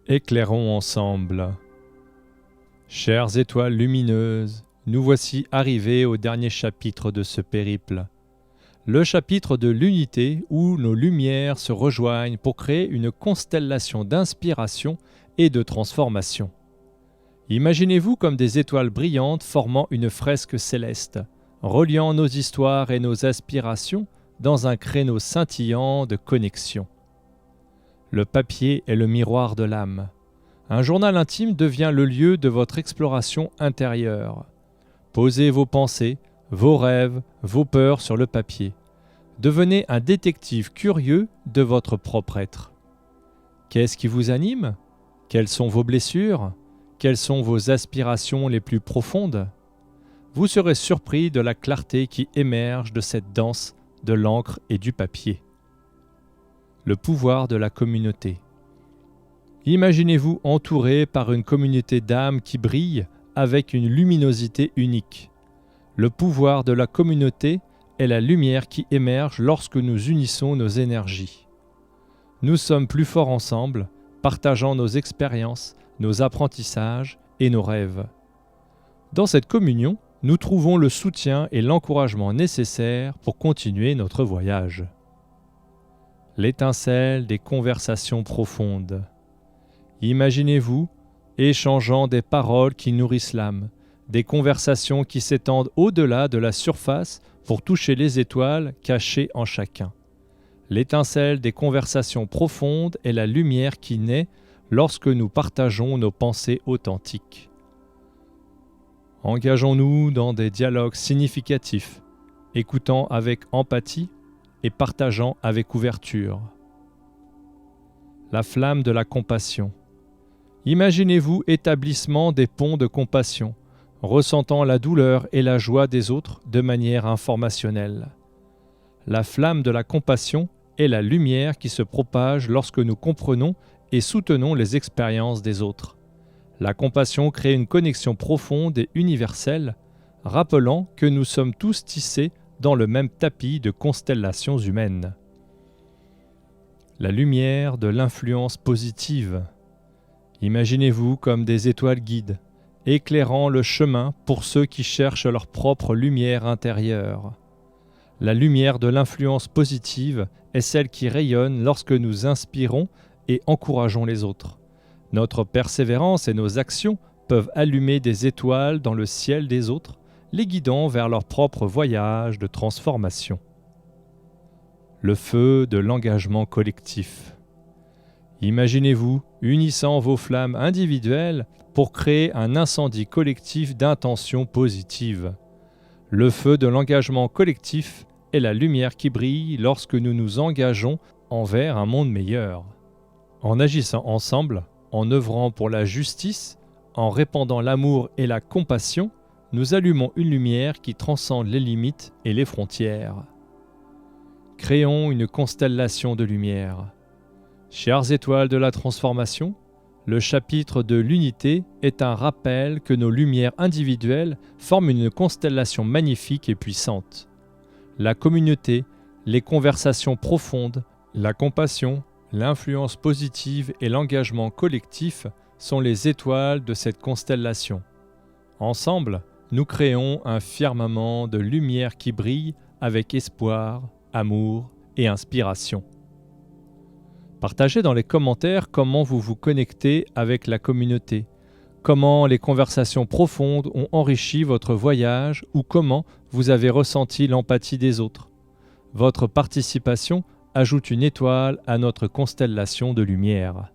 Éclairons ensemble. Chères étoiles lumineuses, nous voici arrivés au dernier chapitre de ce périple. Le chapitre de l'unité où nos lumières se rejoignent pour créer une constellation d'inspiration et de transformation. Imaginez-vous comme des étoiles brillantes formant une fresque céleste, reliant nos histoires et nos aspirations dans un créneau scintillant de connexion. Le papier est le miroir de l'âme. Un journal intime devient le lieu de votre exploration intérieure. Posez vos pensées, vos rêves, vos peurs sur le papier. Devenez un détective curieux de votre propre être. Qu'est-ce qui vous anime ? Quelles sont vos blessures ? Quelles sont vos aspirations les plus profondes ? Vous serez surpris de la clarté qui émerge de cette danse de l'encre et du papier. Le pouvoir de la communauté. Imaginez-vous entouré par une communauté d'âmes qui brillent avec une luminosité unique. Le pouvoir de la communauté est la lumière qui émerge lorsque nous unissons nos énergies. Nous sommes plus forts ensemble, partageant nos expériences, nos apprentissages et nos rêves. Dans cette communion, nous trouvons le soutien et l'encouragement nécessaires pour continuer notre voyage. L'étincelle des conversations profondes. Imaginez-vous échangeant des paroles qui nourrissent l'âme, des conversations qui s'étendent au-delà de la surface pour toucher les étoiles cachées en chacun. L'étincelle des conversations profondes est la lumière qui naît lorsque nous partageons nos pensées authentiques. Engageons-nous dans des dialogues significatifs, écoutant avec empathie et partageant avec ouverture. La flamme de la compassion. Imaginez-vous établissement des ponts de compassion, ressentant la douleur et la joie des autres de manière informationnelle. La flamme de la compassion est la lumière qui se propage lorsque nous comprenons et soutenons les expériences des autres. La compassion crée une connexion profonde et universelle, rappelant que nous sommes tous tissés dans le même tapis de constellations humaines. La lumière de l'influence positive. Imaginez-vous comme des étoiles guides, éclairant le chemin pour ceux qui cherchent leur propre lumière intérieure. La lumière de l'influence positive est celle qui rayonne lorsque nous inspirons et encourageons les autres. Notre persévérance et nos actions peuvent allumer des étoiles dans le ciel des autres, les guidant vers leur propre voyage de transformation. Le feu de l'engagement collectif. Imaginez-vous unissant vos flammes individuelles pour créer un incendie collectif d'intentions positives. Le feu de l'engagement collectif est la lumière qui brille lorsque nous nous engageons envers un monde meilleur. En agissant ensemble, en œuvrant pour la justice, en répandant l'amour et la compassion, nous allumons une lumière qui transcende les limites et les frontières. Créons une constellation de lumière. Chères étoiles de la transformation, le chapitre de l'unité est un rappel que nos lumières individuelles forment une constellation magnifique et puissante. La communauté, les conversations profondes, la compassion, l'influence positive et l'engagement collectif sont les étoiles de cette constellation. Ensemble, nous créons un firmament de lumière qui brille avec espoir, amour et inspiration. Partagez dans les commentaires comment vous vous connectez avec la communauté, comment les conversations profondes ont enrichi votre voyage ou comment vous avez ressenti l'empathie des autres. Votre participation ajoute une étoile à notre constellation de lumière.